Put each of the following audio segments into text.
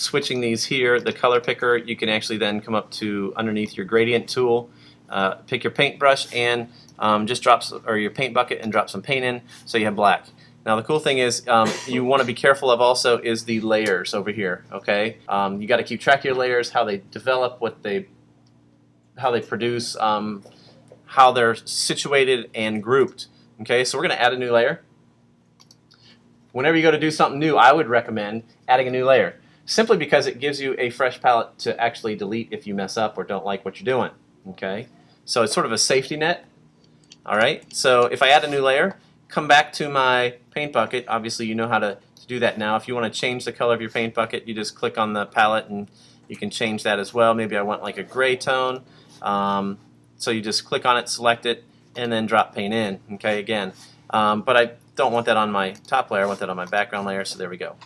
switching these here, the color picker, you can actually then come up to underneath your gradient tool, pick your paintbrush and just drop, or your paint bucket and drop some paint in so you have black. Now the cool thing is you want to be careful of also is the layers over here. Okay, you got to keep track of your layers, how they develop, how they produce, how they're situated and grouped. Okay, so we're going to add a new layer. Whenever you go to do something new, I would recommend adding a new layer, simply because it gives you a fresh palette to actually delete if you mess up or don't like what you're doing. Okay, so it's sort of a safety net. All right, so if I add a new layer, come back to my paint bucket. Obviously you know how to do that now. If you want to change the color of your paint bucket, you just click on the palette and you can change that as well. Maybe I want like a gray tone, so you just click on it, select it, and then drop paint in. Okay, again, but I don't want that on my top layer, I want that on my background layer, so there we go.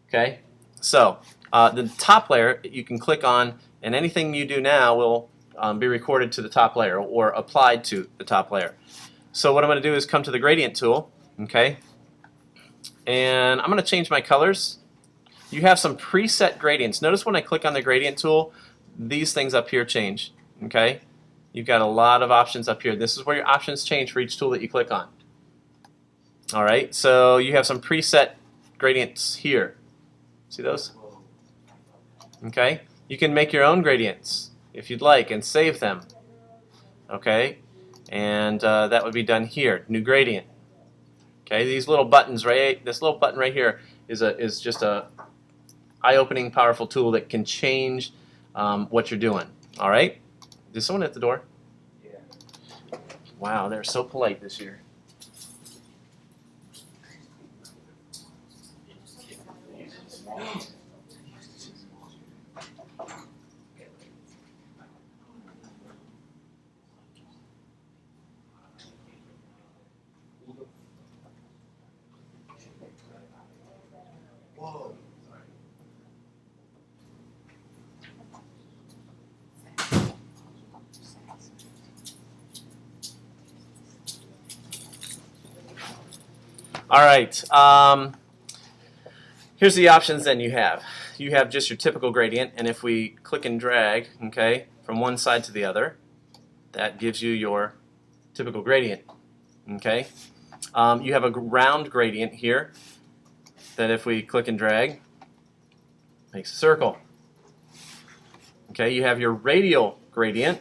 Okay, so the top layer you can click on, and anything you do now will be recorded to the top layer or applied to the top layer. So what I'm going to do is come to the gradient tool, okay, and I'm going to change my colors. You have some preset gradients. Notice when I click on the gradient tool, these things up here change. Okay, you've got a lot of options up here. This is where your options change for each tool that you click on. Alright, so you have some preset gradients here. See those? Okay, you can make your own gradients if you'd like and save them. Okay, and that would be done here. New gradient. Okay, these little buttons, right? This little button right here is just a eye-opening, powerful tool that can change what you're doing. All right, is someone at the door? Yeah. Wow, they're so polite this year. Whoa. All right, here's the options then you have. You have just your typical gradient, and if we click and drag, okay, from one side to the other, that gives you your typical gradient. Okay, you have a round gradient here that if we click and drag, makes a circle. Okay, you have your radial gradient,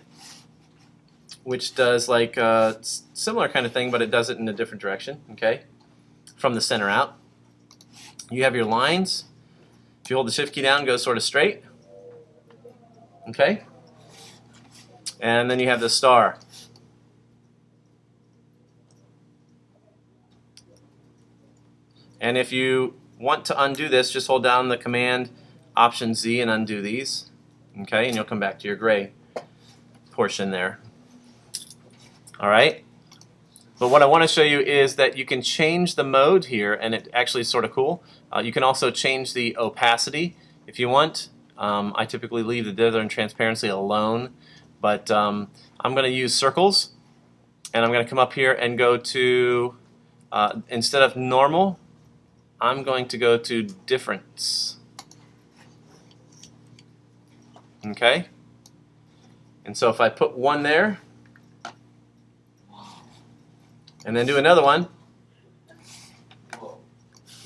which does like a similar kind of thing, but it does it in a different direction. Okay, from the center out. You have your lines. If you hold the shift key down, it goes sort of straight. Okay, and then you have the star. And if you want to undo this, just hold down the command Option Z and undo these. Okay, and you'll come back to your gray portion there. All right. But what I want to show you is that you can change the mode here, and it actually is sort of cool. You can also change the opacity if you want. I typically leave the dither and transparency alone, but I'm going to use circles, and I'm going to come up here and go to, instead of normal, I'm going to go to difference. Okay? And so if I put one there, and then do another one,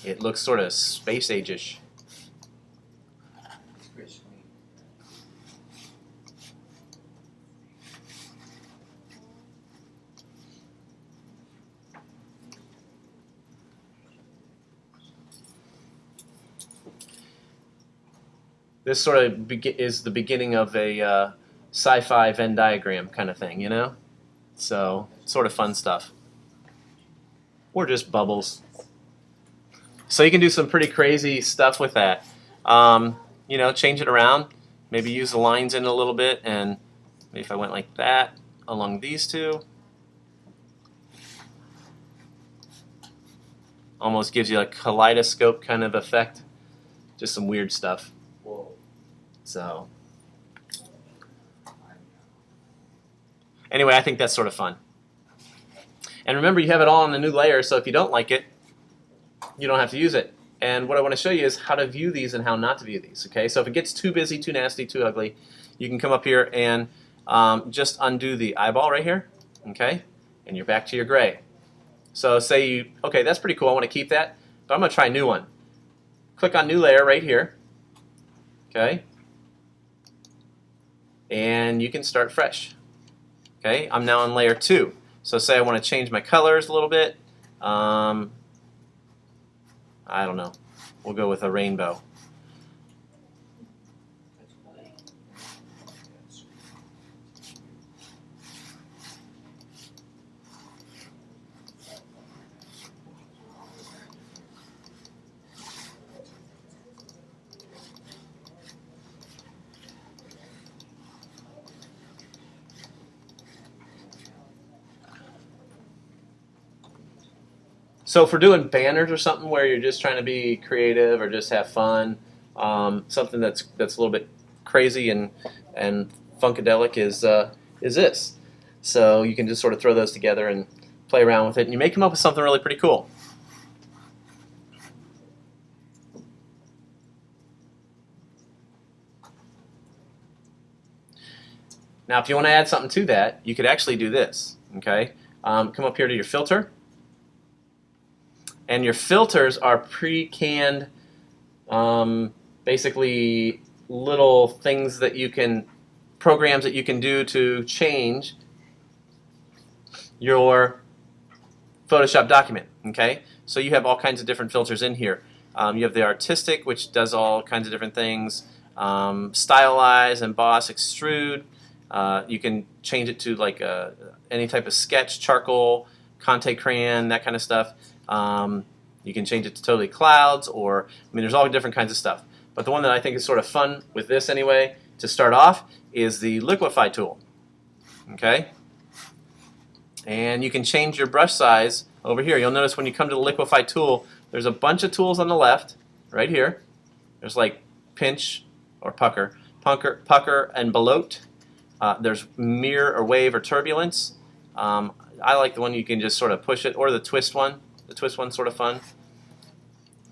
it looks sort of space age-ish. This sort of is the beginning of a sci-fi Venn diagram kind of thing, you know? So, sort of fun stuff. Or just bubbles. So you can do some pretty crazy stuff with that. You know, change it around. Maybe use the lines in a little bit, and maybe if I went like that along these two, almost gives you a kaleidoscope kind of effect. Just some weird stuff. Whoa. So anyway, I think that's sort of fun. And remember, you have it all on the new layer, so if you don't like it, you don't have to use it. And what I want to show you is how to view these and how not to view these. Okay, so if it gets too busy, too nasty, too ugly, you can come up here and just undo the eyeball right here. Okay, and you're back to your gray. So say you, okay, that's pretty cool, I want to keep that, but I'm going to try a new one. Click on new layer right here. Okay, and you can start fresh. Okay, I'm now on layer 2. So say I want to change my colors a little bit. I don't know. We'll go with a rainbow. So for doing banners or something where you're just trying to be creative or just have fun, something that's a little bit crazy and funkadelic is this. So you can just sort of throw those together and play around with it, and you may come up with something really pretty cool. Now, if you want to add something to that, you could actually do this. Okay, come up here to your filter. And your filters are pre-canned, basically little things that you can, programs that you can do to change your Photoshop document. Okay, so you have all kinds of different filters in here. You have the artistic, which does all kinds of different things. Stylize, emboss, extrude. You can change it to like any type of sketch, charcoal, Conte crayon, that kind of stuff. You can change it to totally clouds, or, I mean, there's all different kinds of stuff. But the one that I think is sort of fun with this anyway, to start off, is the liquify tool. Okay? And you can change your brush size over here. You'll notice when you come to the liquify tool, there's a bunch of tools on the left, right here. There's like pinch or pucker, and bloat. There's mirror or wave or turbulence. I like the one you can just sort of push it, or the twist one. The twist one's sort of fun.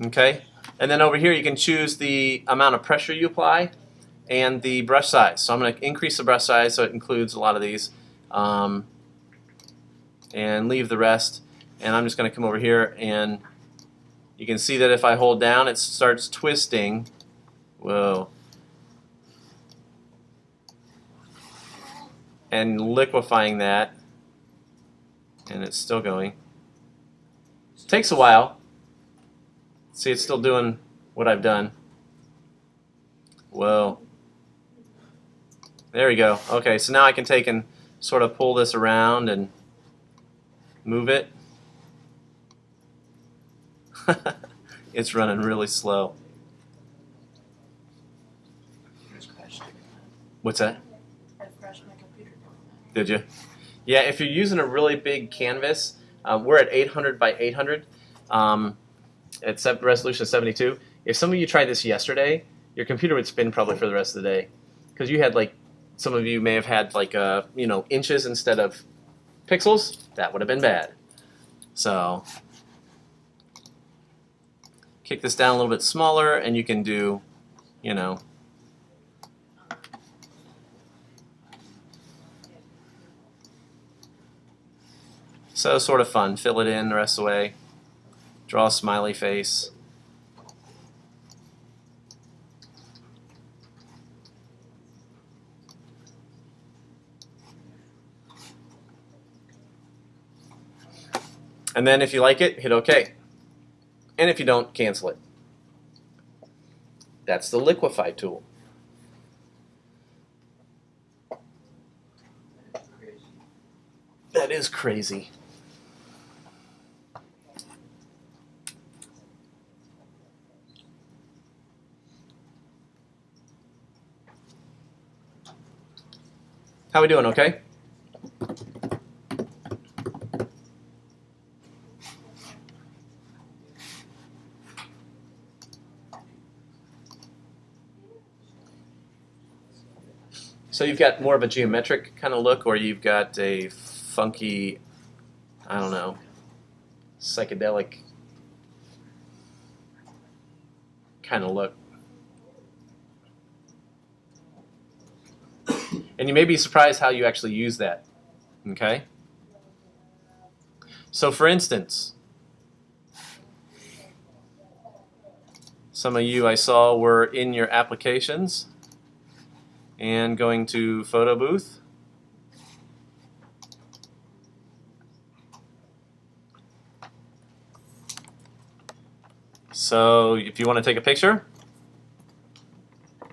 Okay, and then over here you can choose the amount of pressure you apply and the brush size. So I'm going to increase the brush size so it includes a lot of these, and leave the rest. And I'm just going to come over here, and you can see that if I hold down, it starts twisting. Whoa. And liquefying that, and it's still going. It takes a while. See, it's still doing what I've done. Whoa. There we go. Okay, so now I can take and sort of pull this around and move it. It's running really slow. What's that? Did you? Yeah, if you're using a really big canvas, we're at 800 by 800. It's resolution of 72. If some of you tried this yesterday, your computer would spin probably for the rest of the day, because you had, like, some of you may have had like inches instead of pixels. That would have been bad. So kick this down a little bit smaller, and you can do, so sort of fun. Fill it in the rest of the way. Draw a smiley face. And then if you like it, hit OK. And if you don't, cancel it. That's the liquify tool. That is crazy. How we doing, okay? So you've got more of a geometric kind of look, or you've got a funky, I don't know, psychedelic. kind of look. And you may be surprised how you actually use that. Okay? So for instance, some of you I saw were in your applications and going to photo booth. So if you want to take a picture, I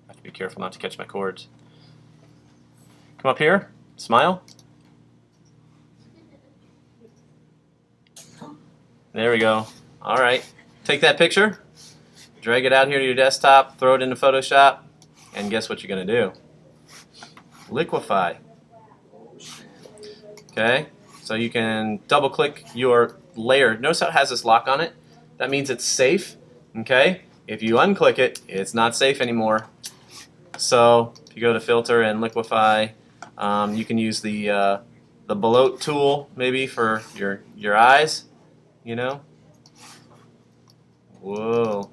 have to be careful not to catch my cords. Come up here, smile. There we go. All right, take that picture, drag it out here to your desktop, throw it into Photoshop, and guess what you're going to do? Liquefy. Okay, so you can double click your layer. Notice how it has this lock on it? That means it's safe. Okay, if you unclick it, it's not safe anymore. So if you go to filter and liquefy, you can use the bloat tool maybe for your eyes. You know? Whoa.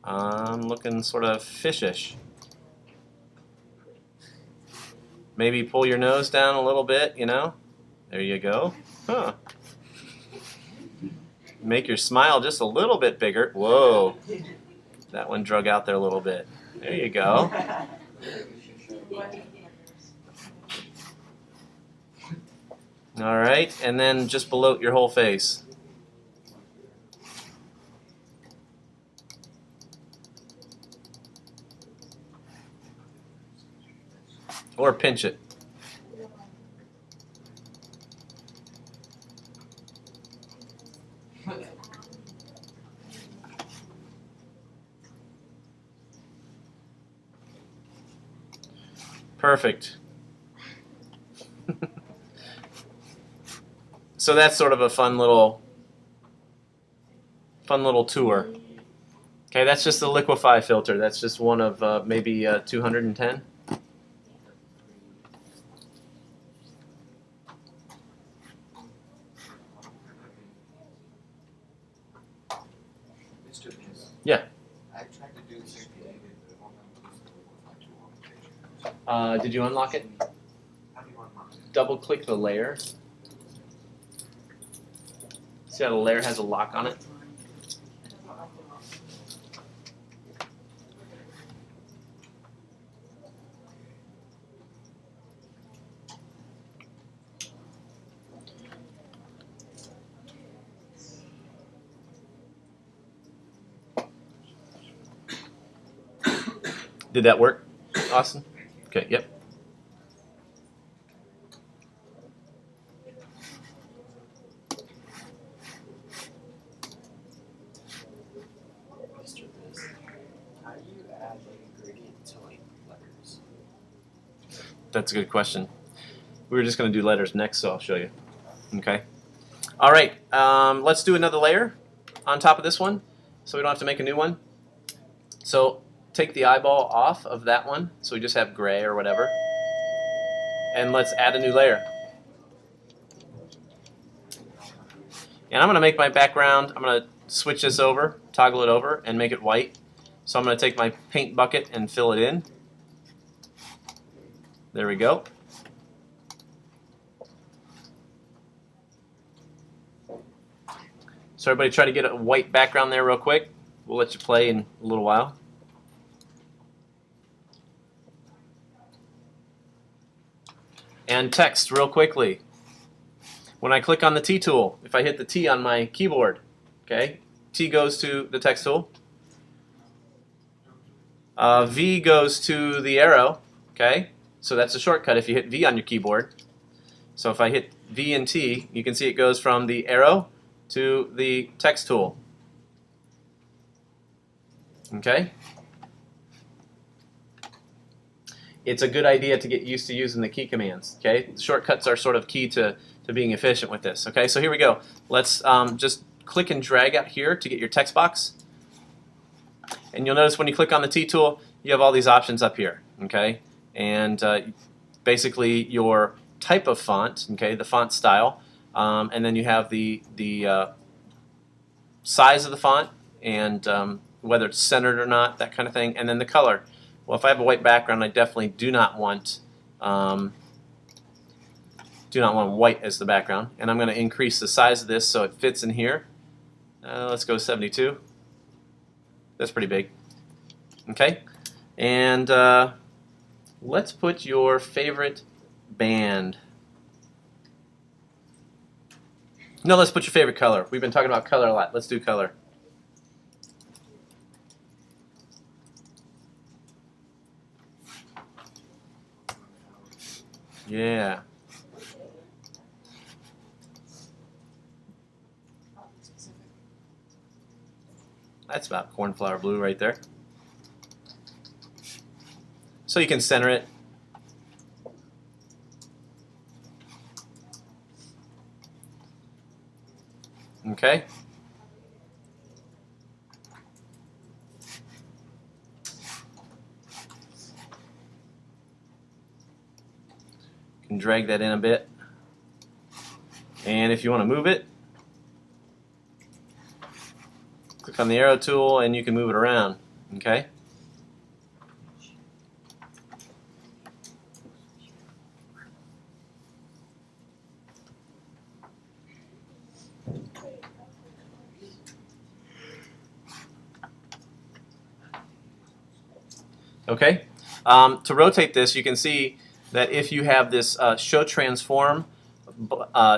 I'm looking sort of fishish. Maybe pull your nose down a little bit, you know? There you go. Huh. Make your smile just a little bit bigger. Whoa. That one drug out there a little bit. There you go. All right, and then just bloat your whole face. Or pinch it. Perfect. So that's sort of a fun little tour. Okay, that's just the liquefy filter. That's just one of maybe 210. Mr. Biss, Yeah. I tried to do the same thing, but it won't use the liquefy tool on the page. Did you unlock it? How do you unlock it? Double click the layer. See how the layer has a lock on it? Did that work, Austin? Okay, yep. Mr. Biss, how do you add like a gradient to like letters? That's a good question. We were just going to do letters next, so I'll show you. Okay. All right, let's do another layer on top of this one so we don't have to make a new one. So take the eyeball off of that one so we just have gray or whatever. And let's add a new layer. And I'm going to make my background, I'm going to switch this over, toggle it over, and make it white. So I'm going to take my paint bucket and fill it in. There we go. So everybody try to get a white background there real quick. We'll let you play in a little while. And text real quickly. When I click on the T tool, if I hit the T on my keyboard, okay, T goes to the text tool. V goes to the arrow, okay, so that's a shortcut if you hit V on your keyboard. So if I hit V and T, you can see it goes from the arrow to the text tool. Okay? It's a good idea to get used to using the key commands. Okay? Shortcuts are sort of key to being efficient with this. Okay, so here we go. Let's just click and drag out here to get your text box. And you'll notice when you click on the T tool, you have all these options up here. Okay? And basically your type of font, okay, the font style, and then you have the size of the font and whether it's centered or not, that kind of thing. And then the color. Well, if I have a white background, I definitely do not want white as the background. And I'm going to increase the size of this so it fits in here. Let's go 72. That's pretty big. Okay, and let's put your favorite band. No, let's put your favorite color. We've been talking about color a lot. Let's do color. Yeah. That's about cornflower blue right there. So you can center it. Okay. You can drag that in a bit. And if you want to move it, click on the arrow tool and you can move it around. Okay. Okay. To rotate this, you can see that if you have this show transform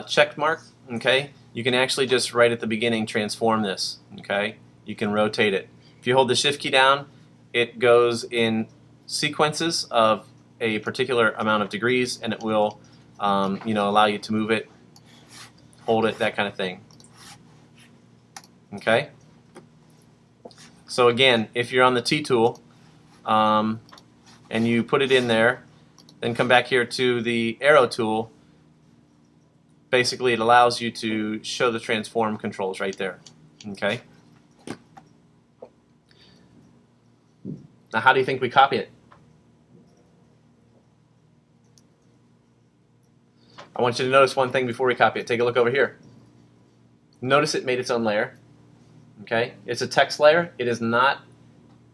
check mark, okay, you can actually just right at the beginning transform this. Okay, you can rotate it. If you hold the shift key down, it goes in sequences of a particular amount of degrees, and it will, allow you to move it, hold it, that kind of thing. Okay. So again, if you're on the T tool, and you put it in there, then come back here to the arrow tool. Basically, it allows you to show the transform controls right there. Okay. Now, how do you think we copy it? I want you to notice one thing before we copy it. Take a look over here. Notice it made its own layer. Okay, it's a text layer. It is not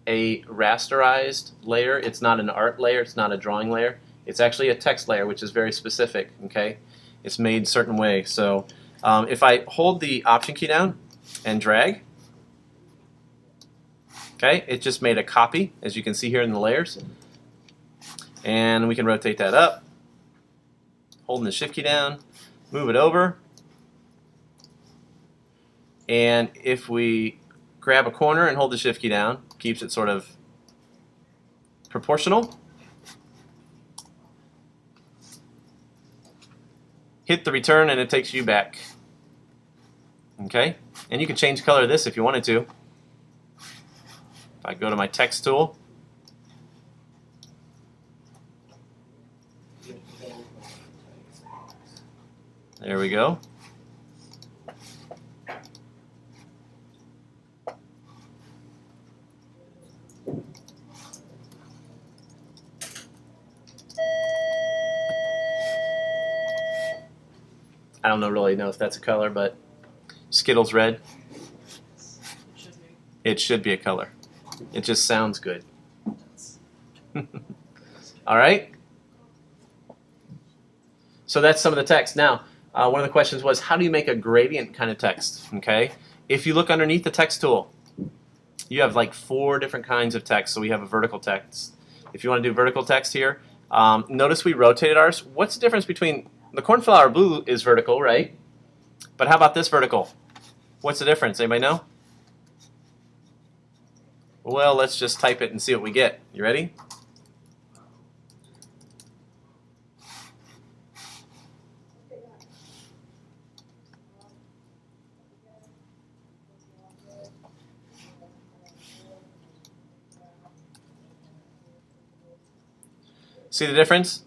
a rasterized layer. It's not an art layer. It's not a drawing layer. It's actually a text layer, which is very specific. Okay, it's made a certain way. So if I hold the Option key down and drag, okay, it just made a copy, as you can see here in the layers. And we can rotate that up, holding the Shift key down, move it over. And if we grab a corner and hold the Shift key down, keeps it sort of proportional. Hit the return and it takes you back. Okay? And you can change the color of this if you wanted to. If I go to my text tool, there we go. I don't really know if that's a color, but Skittles red. It should be a color. It just sounds good. All right. So that's some of the text. Now, one of the questions was, how do you make a gradient kind of text? Okay. If you look underneath the text tool, you have like 4 different kinds of text. So we have a vertical text. If you want to do vertical text here, notice we rotated ours. What's the difference between the cornflower blue is vertical, right? But how about this vertical? What's the difference? Anybody know? Well, let's just type it and see what we get. You ready? See the difference?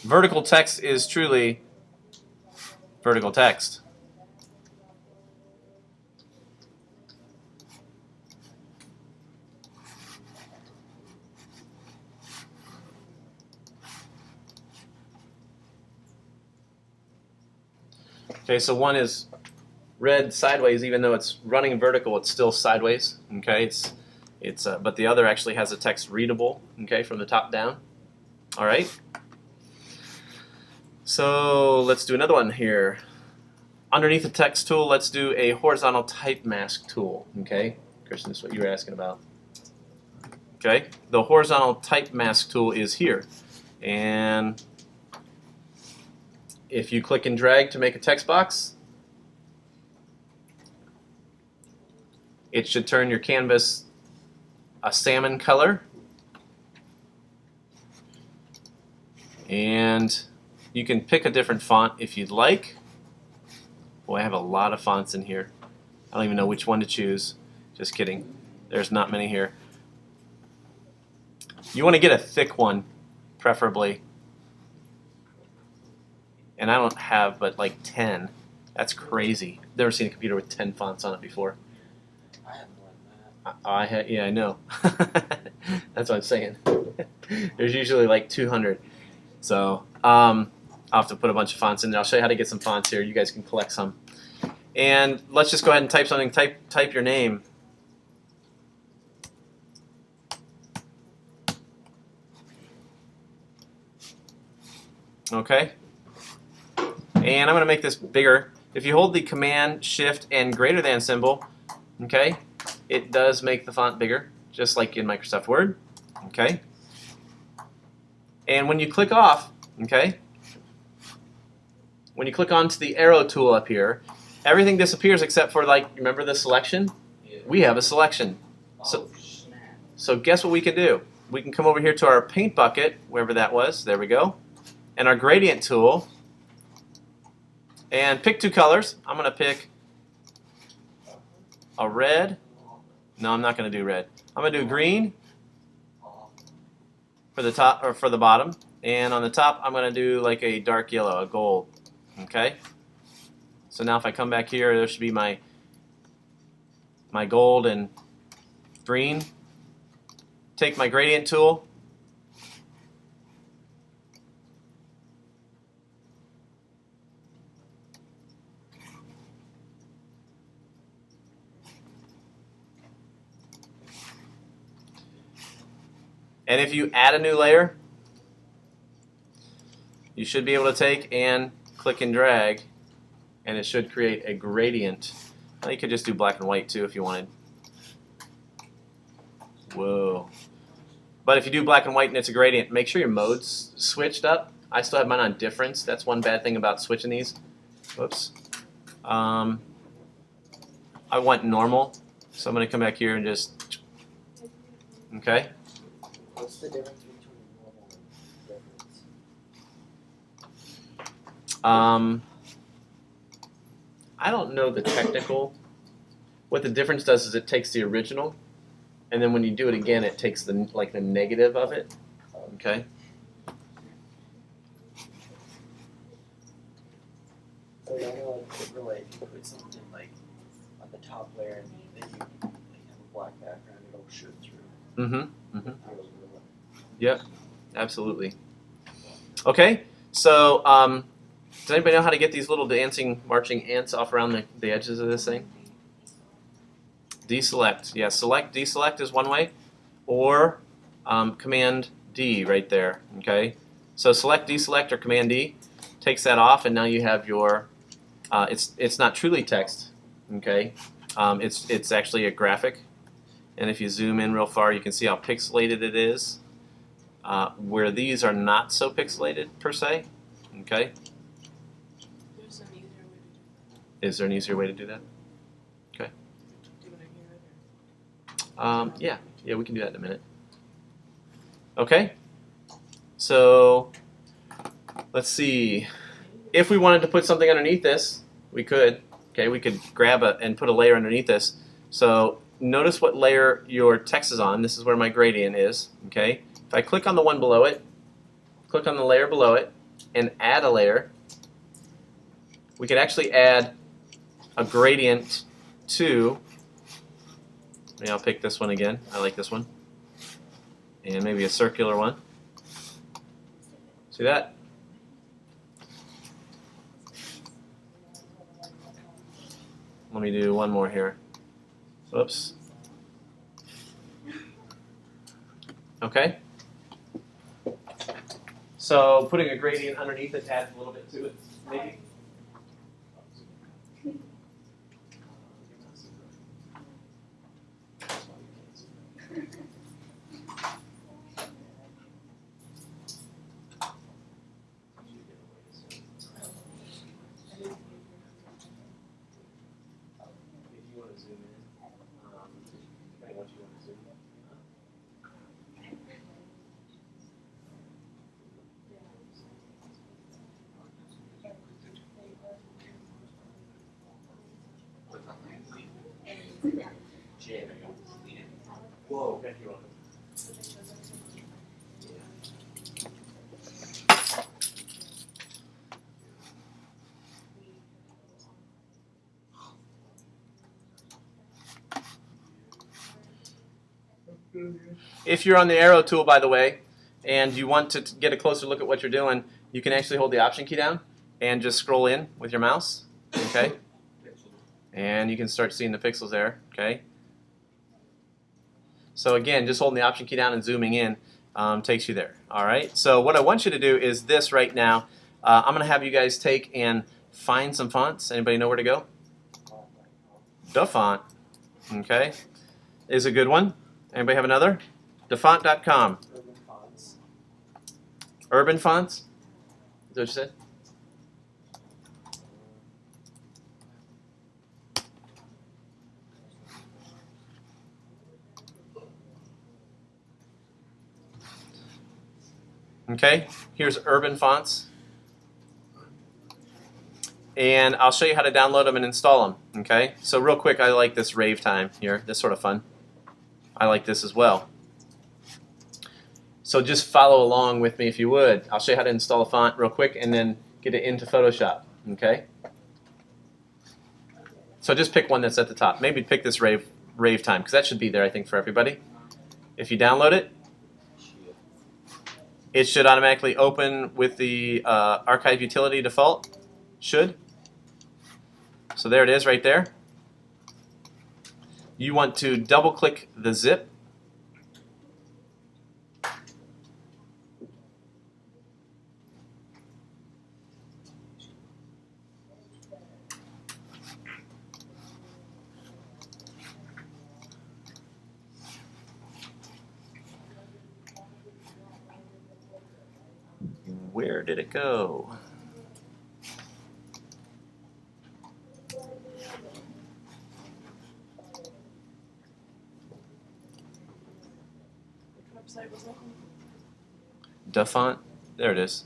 Vertical text is truly vertical text. Okay, so one is read sideways, even though it's running vertical, it's still sideways. Okay, but the other actually has the text readable. Okay, from the top down. All right. So let's do another one here. Underneath the text tool, let's do a horizontal type mask tool. Okay, Christian, this is what you were asking about. Okay, the horizontal type mask tool is here, and if you click and drag to make a text box, it should turn your canvas a salmon color, and you can pick a different font if you'd like. Boy, I have a lot of fonts in here. I don't even know which one to choose. Just kidding. There's not many here. You want to get a thick one, preferably. And I don't have but like 10. That's crazy. Never seen a computer with 10 fonts on it before. I have more than that. Yeah, I know. That's what I'm saying. There's usually like 200. So I'll have to put a bunch of fonts in there. I'll show you how to get some fonts here. You guys can collect some. And let's just go ahead and type something. Type your name. Okay. And I'm going to make this bigger. If you hold the Command, Shift, and greater than symbol, okay, it does make the font bigger, just like in Microsoft Word. Okay. And when you click off, okay, when you click onto the arrow tool up here, everything disappears except for, like, remember the selection? Yeah. We have a selection. So guess what we can do? We can come over here to our paint bucket, wherever that was. There we go. And our gradient tool. And pick two colors. I'm going to pick a red. No, I'm not going to do red. I'm going to do green for the top or for the bottom. And on the top, I'm going to do like a dark yellow, a gold. Okay? So now if I come back here, there should be my gold and green. Take my gradient tool. And if you add a new layer, you should be able to take and click and drag, and it should create a gradient. Now you could just do black and white too if you wanted. Whoa. But if you do black and white and it's a gradient, make sure your mode's switched up. I still have mine on difference. That's one bad thing about switching these. Whoops. I want normal, so I'm going to come back here and just, okay. What's the difference between normal and difference? I don't know the technical. What the difference does is it takes the original, and then when you do it again, it takes the negative of it. Okay. So you know, really, if you put something like on the top layer and then you have a black background, it'll shoot through. Mm-hmm. Mm-hmm. Yep. Absolutely. Okay. So, does anybody know how to get these little dancing, marching ants off around the edges of this thing? Deselect. Yeah, deselect is one way, or Command D right there. Okay. So select, deselect, or Command D takes that off, and now you have your. It's not truly text. Okay. It's actually a graphic, and if you zoom in real far, you can see how pixelated it is. Where these are not so pixelated per se. Okay. There's an easier way to do Is there an easier way to do that? Okay. Do it here. Yeah, we can do that in a minute. Okay. So let's see. If we wanted to put something underneath this, we could. Okay, we could grab and put a layer underneath this. So notice what layer your text is on. This is where my gradient is. Okay. If I click on the one below it, click on the layer below it, and add a layer, we could actually add a gradient to, maybe I'll pick this one again. I like this one. And maybe a circular one. See that? Let me do one more here. Whoops. Okay. So putting a gradient underneath it adds a little bit to it, maybe. Whoa. Okay, you're welcome. If you're on the arrow tool, by the way, and you want to get a closer look at what you're doing, you can actually hold the Option key down and just scroll in with your mouse, okay? And you can start seeing the pixels there, okay? So again, just holding the Option key down and zooming in takes you there, all right? So what I want you to do is this right now. I'm going to have you guys take and find some fonts. Anybody know where to go? The font, okay, is a good one. Anybody have another? Defont.com. Urban fonts. Urban fonts? Is that what you said? Okay, here's Urban Fonts. And I'll show you how to download them and install them. Okay, so real quick, I like this rave time here. This is sort of fun. I like this as well. So just follow along with me if you would. I'll show you how to install a font real quick and then get it into Photoshop. Okay. So just pick one that's at the top. Maybe pick this rave time because that should be there, I think, for everybody. If you download it, it should automatically open with the archive utility default. Should. So there it is right there. You want to double click the zip. Where did it go? Which website was that on? Defont. There it is.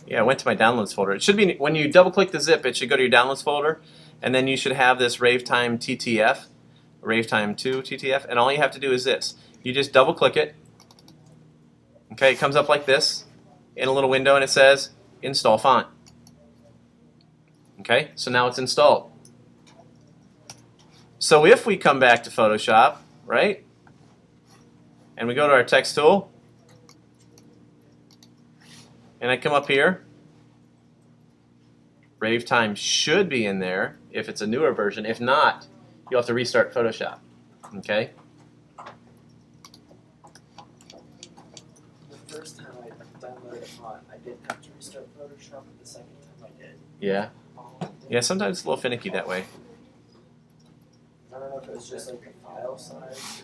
Yeah, I went to my downloads folder. It should be, when you double click the zip, it should go to your downloads folder, and then you should have this Ravetime TTF, Ravetime 2 TTF, and all you have to do is this. You just double click it. Okay, it comes up like this in a little window and it says install font. Okay, so now it's installed. So if we come back to Photoshop, right, and we go to our text tool, and I come up here, Ravetime should be in there if it's a newer version. If not, you'll have to restart Photoshop. Okay? The first time I downloaded a font, I didn't have to restart Photoshop, but the second time I did. Yeah. Yeah, sometimes it's a little finicky that way. I don't know if it was just like the file size.